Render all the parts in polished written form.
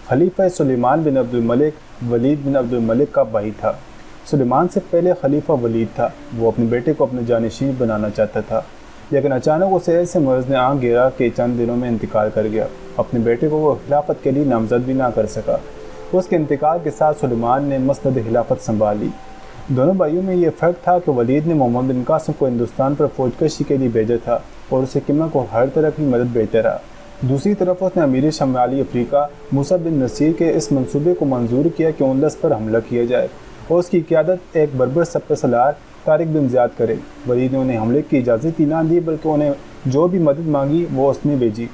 خلیفہ سلیمان بن عبد الملک ولید بن عبد الملک کا بھائی تھا۔ سلیمان سے پہلے خلیفہ ولید تھا۔ وہ اپنے بیٹے کو اپنے جانشین بنانا چاہتا تھا، لیکن اچانک اسے ایسے مرض نے آن گھیرا کہ چند دنوں میں انتقال کر گیا۔ اپنے بیٹے کو وہ خلافت کے لیے نامزد بھی نہ کر سکا۔ اس کے انتقال کے ساتھ سلیمان نے مسند خلافت سنبھال لی۔ دونوں بھائیوں میں یہ فرق تھا کہ ولید نے محمد بن قاسم کو ہندوستان پر فوج کشی کے لیے بھیجا تھا اور اسے قمہ کو ہر طرح کی مدد بھیجتا رہا۔ دوسری طرف اس نے امیر شمالی افریقہ موسیٰ بن نصیر کے اس منصوبے کو منظور کیا کہ اندلس پر حملہ کیا جائے اور اس کی قیادت ایک بربر سپہ سالار طارق بن زیاد کرے۔ ولید نے انہیں حملے کی اجازت ہی نہ دی، بلکہ انہیں جو بھی مدد مانگی وہ اس نے بھیجی۔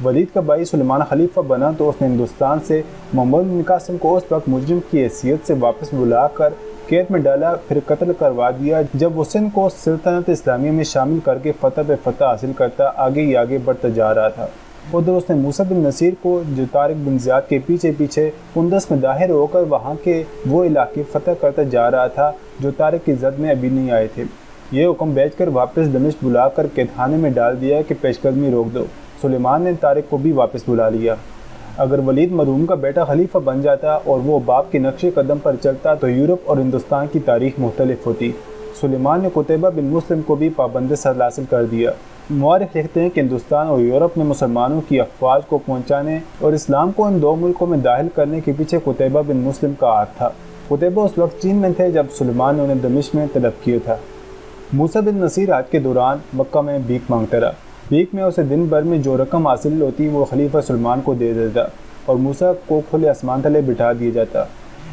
ولید کا بھائی سلیمان خلیفہ بنا تو اس نے ہندوستان سے محمد بن قاسم کو اس وقت مجرم کی حیثیت سے واپس بلا کر قید میں ڈالا، پھر قتل کروا دیا جب وہ سندھ کو سلطنت اسلامیہ میں شامل کر کے فتح پہ فتح حاصل کرتا آگے ہی آگے بڑھتا جا رہا تھا۔ ادھر اس نے موسیٰ بن نصیر کو، جو طارق بن زیاد کے پیچھے پیچھے اندلس میں داخل ہو کر وہاں کے وہ علاقے فتح کرتا جا رہا تھا جو طارق کی زد میں ابھی نہیں آئے تھے، یہ حکم بھیج کر واپس دمشق بلا کر قید خانے میں ڈال دیا کہ پیش قدمی روک دو۔ سلیمان نے طارق کو بھی واپس بلا لیا۔ اگر ولید مرحوم کا بیٹا خلیفہ بن جاتا اور وہ باپ کے نقش قدم پر چلتا تو یورپ اور ہندوستان کی تاریخ مختلف ہوتی۔ سلیمان نے قتیبہ بن مسلم کو بھی پابند سلاسل کر دیا۔ مورخ لکھتے ہیں کہ ہندوستان اور یورپ میں مسلمانوں کی افواج کو پہنچانے اور اسلام کو ان دو ملکوں میں داخل کرنے کے پیچھے قتیبہ بن مسلم کا ہاتھ تھا۔ قتیبہ اس وقت چین میں تھے جب سلیمان نے انہیں دمشق میں طلب کیا تھا۔ موسیٰ بن نصیر حج کے دوران مکہ میں بھیک مانگتا رہا۔ بھیک میں اسے دن بھر میں جو رقم حاصل ہوتی وہ خلیفہ سلیمان کو دے دیتا اور موسیٰ کو کھلے آسمان تلے بٹھا دیا جاتا۔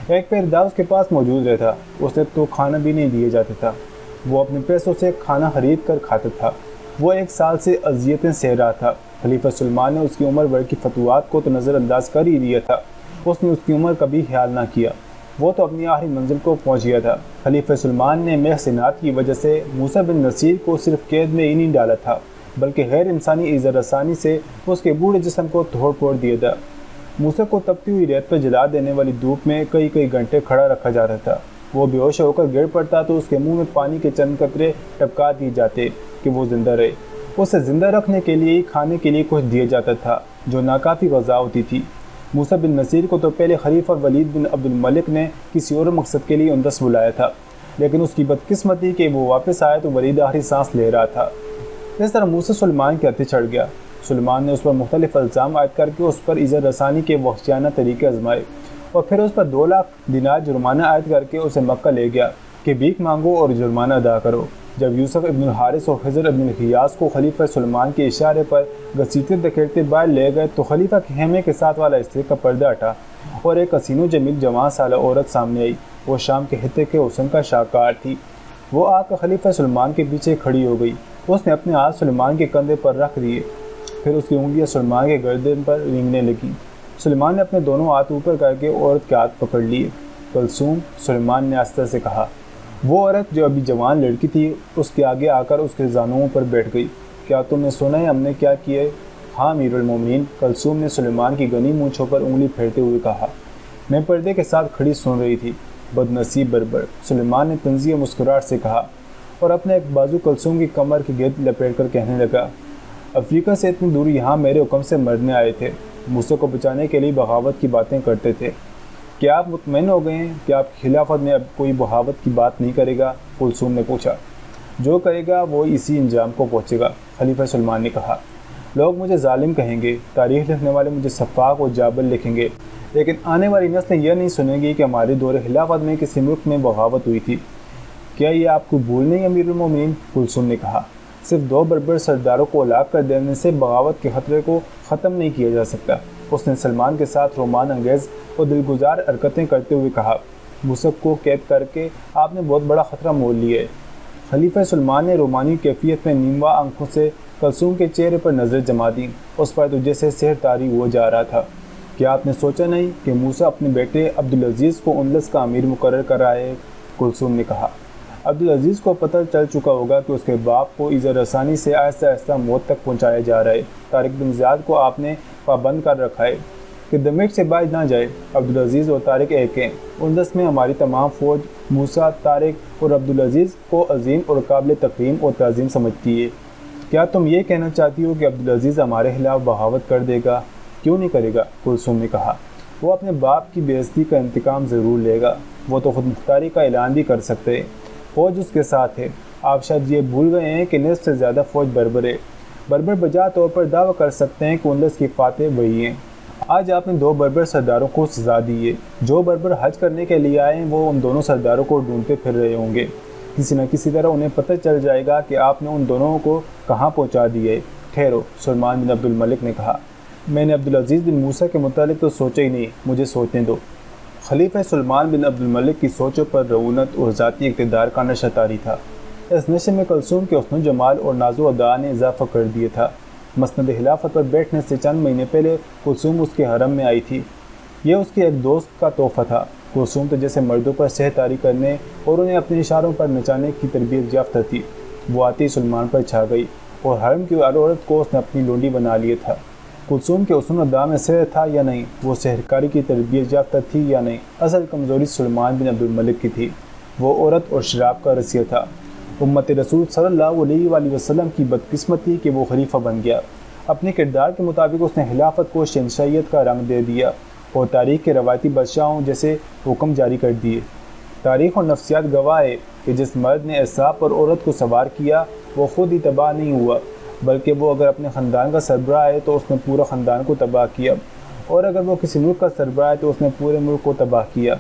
ایک پہریدار اس کے پاس موجود رہتا، اسے تو کھانا بھی نہیں دیا جاتا تھا، وہ اپنے پیسوں سے کھانا خرید کر کھاتا تھا۔ وہ 1 سال سے اذیتیں سہ رہا تھا۔ خلیفہ سلیمان نے اس کی عمر بھر کی فتوحات کو تو نظر انداز کر ہی دیا تھا، اس نے اس کی عمر کبھی خیال نہ کیا، وہ تو اپنی آخری منزل کو پہنچ گیا تھا۔ خلیفہ سلیمان نے محسنات کی وجہ سے موسیٰ بن نصیر کو صرف قید میں ہی نہیں ڈالا تھا، بلکہ غیر انسانی ایذا رسانی سے اس کے بوڑھے جسم کو توڑ پھوڑ دیا تھا۔ موسیٰ کو تپتی ہوئی ریت پر جلا دینے والی دھوپ میں کئی گھنٹے کھڑا رکھا جاتا تھا۔ وہ بے ہوش ہو کر گر پڑتا تو اس کے منہ میں پانی کے چند قطرے ٹپکا دیے جاتے کہ وہ زندہ رہے۔ اسے زندہ رکھنے کے لیے کھانے کے لیے کچھ دیا جاتا تھا جو ناکافی غذا ہوتی تھی۔ موسیٰ بن نصیر کو تو پہلے خلیفہ ولید بن عبد الملک نے کسی اور مقصد کے لیے اندلس بلایا تھا، لیکن اس کی بدقسمتی کہ وہ واپس آیا تو ولید آخری سانس لے رہا تھا۔ اس طرح موسیٰ سلیمان کے ہاتھے چڑھ گیا۔ سلیمان نے اس پر مختلف الزام عائد کر کے اس پر ایذا رسانی کے وحشیانہ طریقے آزمائے اور پھر اس پر 2 لاکھ دینار جرمانہ عائد کر کے اسے مکہ لے گیا کہ بھیک مانگو اور جرمانہ ادا کرو۔ جب یوسف ابن الحارث اور خضر ابن الخیاس کو خلیفہ سلیمان کے اشارے پر گھسیٹتے دھکیلتے باہر لے گئے تو خلیفہ کے خیمے کے ساتھ والا حصے کا پردہ ہٹا اور ایک حسین و جمیل جوان سالہ عورت سامنے آئی۔ وہ شام کے خطے کے حسن کا شاہکار تھی۔ وہ آ کر خلیفہ سلیمان کے پیچھے کھڑی ہو گئی۔ اس نے اپنے ہاتھ سلیمان کے کندھے پر رکھ دیے، پھر اس کی انگلیاں سلیمان کے گردن پر رینگنے لگیں۔ سلیمان نے اپنے دونوں ہاتھ اوپر کر کے عورت کے ہاتھ پکڑ لیے۔ کلثوم، سلیمان نے آہستہ سے کہا۔ وہ عورت جو ابھی جوان لڑکی تھی اس کے آگے آ کر اس کے زانوؤں پر بیٹھ گئی۔ کیا تم نے سنا ہے ہم نے کیا کیا ہے؟ ہاں امیر المومنین، کلثوم نے سلیمان کی گھنی مونچھوں پر انگلی پھیرتے ہوئے کہا۔ میں پردے کے ساتھ کھڑی سن رہی تھی۔ بد نصیب بربر، سلیمان نے طنزیہ مسکراہٹ سے کہا اور اپنے ایک بازو کلثوم کی کمر کے گرد لپیٹ کر کہنے لگا، افریقہ سے اتنی دور یہاں میرے حکم سے مرنے آئے تھے، موسیٰ کو بچانے کے لیے بغاوت کی باتیں کرتے تھے۔ کیا آپ مطمئن ہو گئے ہیں کہ آپ کی خلافت میں اب کوئی بغاوت کی بات نہیں کرے گا؟ کلثوم نے پوچھا۔ جو کرے گا وہ اسی انجام کو پہنچے گا، خلیفہ سلیمان نے کہا۔ لوگ مجھے ظالم کہیں گے، تاریخ لکھنے والے مجھے سفاک اور جابر لکھیں گے، لیکن آنے والی نسلیں یہ نہیں سنیں گی کہ ہمارے دور خلافت میں کسی ملک میں بغاوت ہوئی تھی۔ کیا یہ آپ کو بھول نہیں امیر المومنین؟ کلثوم نے کہا۔ صرف 2 بربر سرداروں کو ہلاک کر دینے سے بغاوت کے خطرے کو ختم نہیں کیا جا سکتا۔ اس نے سلمان کے ساتھ رومان انگیز اور دلگزار حرکتیں کرتے ہوئے کہا، موسیٰ کو قید کر کے آپ نے بہت بڑا خطرہ مول لیا ہے۔ خلیفہ سلیمان نے رومانی کیفیت میں نیموا آنکھوں سے کلثوم کے چہرے پر نظر جما دی۔ اس پر تو جیسے سحر طاری ہو جا رہا تھا۔ کیا آپ نے سوچا نہیں کہ موسیٰ اپنے بیٹے عبدالعزیز کو اندلس کا امیر مقرر کر رہا ہے؟ کلثوم نے کہا۔ عبدالعزیز کو پتہ چل چکا ہوگا کہ اس کے باپ کو ایذا رسانی سے آہستہ آہستہ موت تک پہنچایا جا رہا ہے۔ طارق بن زیاد کو آپ نے پابند کر رکھا ہے کہ دمشق سے باہر نہ جائے۔ عبدالعزیز اور طارق ایک ہیں۔ اندلس میں ہماری تمام فوج موسیٰ، طارق اور عبدالعزیز کو عظیم اور قابل تکریم اور تعظیم سمجھتی ہے۔ کیا تم یہ کہنا چاہتی ہو کہ عبدالعزیز ہمارے خلاف بغاوت کر دے گا؟ کیوں نہیں کرے گا؟ کلثوم نے کہا۔ وہ اپنے باپ کی بے عزتی کا انتقام ضرور لے گا۔ وہ تو خود مختاری کا اعلان بھی کر سکتے ہیں۔ فوج اس کے ساتھ ہے۔ آپ شاید یہ بھول گئے ہیں کہ نصف سے زیادہ فوج بربر ہے۔ بربر بجا طور پر دعویٰ کر سکتے ہیں کہ اندلس کی فاتح وہی ہیں۔ آج آپ نے 2 بربر سرداروں کو سزا دی ہے۔ جو بربر حج کرنے کے لیے آئے ہیں وہ ان دونوں سرداروں کو ڈھونڈتے پھر رہے ہوں گے۔ کسی نہ کسی طرح انہیں پتہ چل جائے گا کہ آپ نے ان دونوں کو کہاں پہنچا دیا ہے۔ ٹھہرو، سلمان بن عبد الملک نے کہا۔ میں نے عبدالعزیز بن موسیٰ کے متعلق تو سوچا ہی نہیں، مجھے سوچنے دو۔ خلیفہ سلمان بن عبد الملک کی سوچوں پر رعونت اور ذاتی اقتدار کا نشہ طاری تھا۔ اس نشے میں کلثوم کے حسن و جمال اور ناز و ادا نے اضافہ کر دیا تھا۔ مسند خلافت پر بیٹھنے سے چند مہینے پہلے کلثوم اس کے حرم میں آئی تھی۔ یہ اس کے ایک دوست کا تحفہ تھا۔ کلثوم تو جیسے مردوں پر سہ طاری کرنے اور انہیں اپنے اشاروں پر نچانے کی تربیت یافتہ تھی۔ وہ آتی سلمان پر چھا گئی اور حرم کی ہر عورت کو اس نے اپنی لونڈی بنا لیا تھا۔ کلثوم کے حسن و ادا میں سحر تھا یا نہیں، وہ سحرکاری کی تربیت یافتہ تھی یا نہیں، اصل کمزوری سلمان بن عبد الملک کی تھی۔ وہ عورت اور شراب کا رسیہ تھا۔ امت رسول صلی اللہ علیہ وآلہ وسلم کی بدقسمتی کہ وہ خلیفہ بن گیا۔ اپنے کردار کے مطابق اس نے خلافت کو شہنشاہیت کا رنگ دے دیا اور تاریخ کے روایتی بادشاہوں جیسے حکم جاری کر دیے۔ تاریخ اور نفسیات گواہ ہے کہ جس مرد نے اعصاب پر عورت کو سوار کیا وہ خود ہی تباہ نہیں ہوا، بلکہ وہ اگر اپنے خاندان کا سربراہ ہے تو اس نے پورا خاندان کو تباہ کیا، اور اگر وہ کسی ملک کا سربراہ ہے تو اس نے پورے ملک کو تباہ کیا۔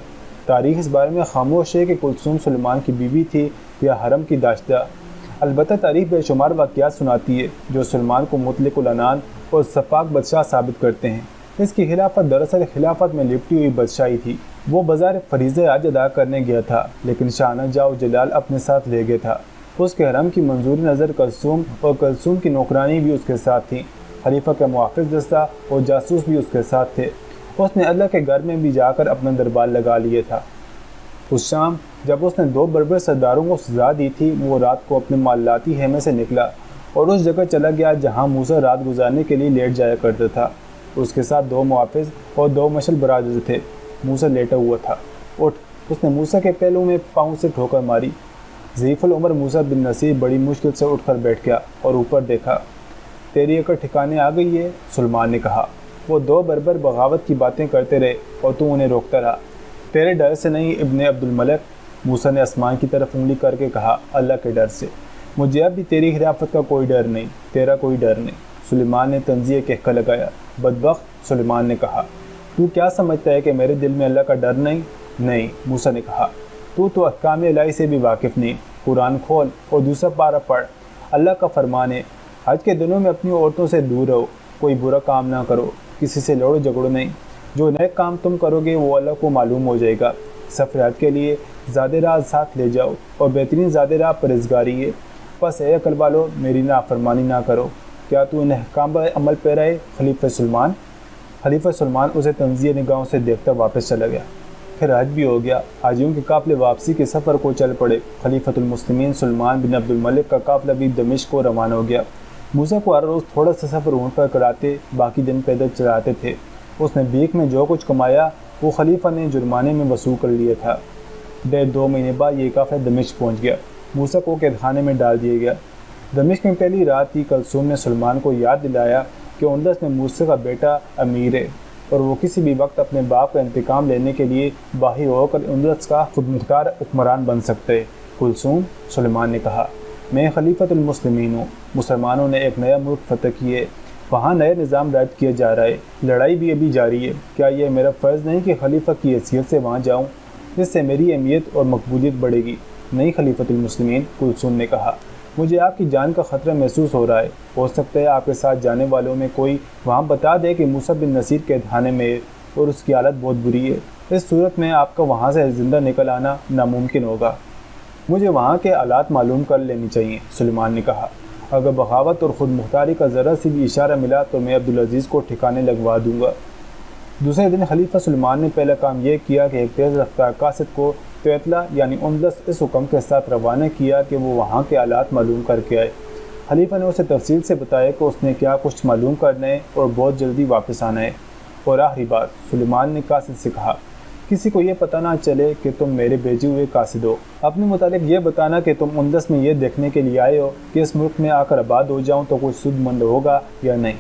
تاریخ اس بارے میں خاموش ہے کہ کلثوم سلمان کی بیوی تھی یا حرم کی داشتہ۔ البتہ تاریخ بے شمار واقعات سناتی ہے جو سلمان کو مطلق العنان اور شفاق بادشاہ ثابت کرتے ہیں۔ اس کی خلافت دراصل خلافت میں لپٹی ہوئی بادشاہی تھی۔ وہ بظاہر فریضہ حج ادا کرنے گیا تھا، لیکن شاہانہ جاہ و جلال اپنے ساتھ لے گیا تھا۔ اس کے حرم کی منظوری نظر کلثوم اور کلثوم کی نوکرانی بھی اس کے ساتھ تھیں۔ خلیفہ کا محافظ دستہ اور جاسوس بھی اس کے ساتھ تھے۔ اس نے اللہ کے گھر میں بھی جا کر اپنا دربار لگا لیا تھا۔ اس شام جب اس نے 2 بربر سرداروں کو سزا دی تھی، وہ رات کو اپنے معلاتی خیمے سے نکلا اور اس جگہ چلا گیا جہاں موسیٰ رات گزارنے کے لیے لیٹ جایا کرتا تھا۔ اس کے ساتھ 2 محافظ اور 2 مشل برادر تھے۔ موسیٰ لیٹا ہوا تھا۔ اٹھ، اس نے موسیٰ کے پہلو میں پاؤں سے ٹھوکر ماری۔ ضعیف العمر موسیٰ بن نصیر بڑی مشکل سے اٹھ کر بیٹھ گیا اور اوپر دیکھا۔ تیری عقل ٹھکانے آ گئی ہے، سلمان نے کہا۔ وہ 2 بربر بغاوت کی باتیں کرتے رہے اور تو انہیں روکتا رہا۔ تیرے ڈر سے نہیں ابن عبد الملک، موسیٰ نے آسمان کی طرف انگلی کر کے کہا، اللہ کے ڈر سے۔ مجھے اب بھی تیری خلافت کا کوئی ڈر نہیں، تیرا کوئی ڈر نہیں، سلیمان نے طنزیہ کہہ لگایا۔ بدبخت، سلیمان نے کہا، تو کیا سمجھتا ہے کہ میرے دل میں اللہ کا ڈر نہیں؟ نہیں، موسیٰ نے کہا، تو احکام الہی سے بھی واقف نہیں۔ قرآن کھول اور دوسرا پارہ پڑھ۔ اللہ کا فرمان ہے، حج کے دنوں میں اپنی عورتوں سے دور رہو، کوئی برا کام نہ کرو، کسی سے لڑو جھگڑو نہیں۔ جو نیک کام تم کرو گے وہ اللہ کو معلوم ہو جائے گا۔ سفر حج کے لیے زیادہ راہ ساتھ لے جاؤ اور بہترین زیادہ راہ پرہیزگاری ہے۔ بس اے عقل والو، میری نافرمانی نہ کرو۔ کیا تو ان احکام پر عمل پیرا ہے خلیفہ سلمان؟ خلیفہ سلمان اسے طنزیہ نگاہوں سے دیکھتا واپس چلا گیا۔ پھر حج بھی ہو گیا۔ حاجیوں کے قافلے واپسی کے سفر کو چل پڑے۔ خلیفۃ المسلمین سلمان بن عبد الملک کا قافلہ بھی دمشق کو روانہ ہو گیا۔ موسیٰ کو ہر روز تھوڑا سا سفر اونٹ پر کراتے، باقی دن پیدل چلاتے تھے۔ اس نے بھیک میں جو کچھ کمایا وہ خلیفہ نے جرمانے میں وصول کر لیا تھا۔ 2 مہینے بعد یہ قافلہ دمشق پہنچ گیا۔ موسیٰ کو قید خانے میں ڈال دیا گیا۔ دمشق میں پہلی رات ہی کلثوم نے سلمان کو یاد دلایا کہ اندلس میں موسیٰ کا بیٹا امیر ہے اور وہ کسی بھی وقت اپنے باپ کا انتقام لینے کے لیے باہی ہو کر اندلس کا خود مختار حکمران بن سکتے ہے۔ کلثوم، سلمان نے کہا، میں خلیفۃ المسلمین ہوں۔ مسلمانوں نے ایک نیا ملک فتح کیے، وہاں نیا نظام رائج کیا جا رہا ہے، لڑائی بھی ابھی جاری ہے۔ کیا یہ میرا فرض نہیں کہ خلیفہ کی حیثیت سے وہاں جاؤں؟ اس سے میری اہمیت اور مقبولیت بڑھے گی۔ نہیں خلیفۃ المسلمین، کلثوم نے کہا، مجھے آپ کی جان کا خطرہ محسوس ہو رہا ہے۔ ہو سکتا ہے آپ کے ساتھ جانے والوں میں کوئی وہاں بتا دے کہ موسیٰ بن نصیر قید خانے میں ہے اور اس کی حالت بہت بری ہے۔ اس صورت میں آپ کا وہاں سے زندہ نکل آنا ناممکن ہوگا۔ مجھے وہاں کے حالات معلوم کر لینی چاہیے، سلیمان نے کہا۔ اگر بغاوت اور خود مختاری کا ذرا سی بھی اشارہ ملا تو میں عبدالعزیز کو ٹھکانے لگوا دوں گا۔ دوسرے دن خلیفہ سلمان نے پہلا کام یہ کیا کہ ایک تیز رفتار قاصد کو تویتلا یعنی اندلس اس حکم کے ساتھ روانہ کیا کہ وہ وہاں کے حالات معلوم کر کے آئے۔ خلیفہ نے اسے تفصیل سے بتایا کہ اس نے کیا کچھ معلوم کرنا ہے اور بہت جلدی واپس آنا ہے۔ اور آخری بات، سلیمان نے قاصد سے کہا، کسی کو یہ پتہ نہ چلے کہ تم میرے بھیجے ہوئے قاصد ہو۔ اپنے متعلق یہ بتانا کہ تم اندلس میں یہ دیکھنے کے لیے آئے ہو کہ اس ملک میں آ کر آباد ہو جاؤں تو کوئی سود مند ہوگا یا نہیں۔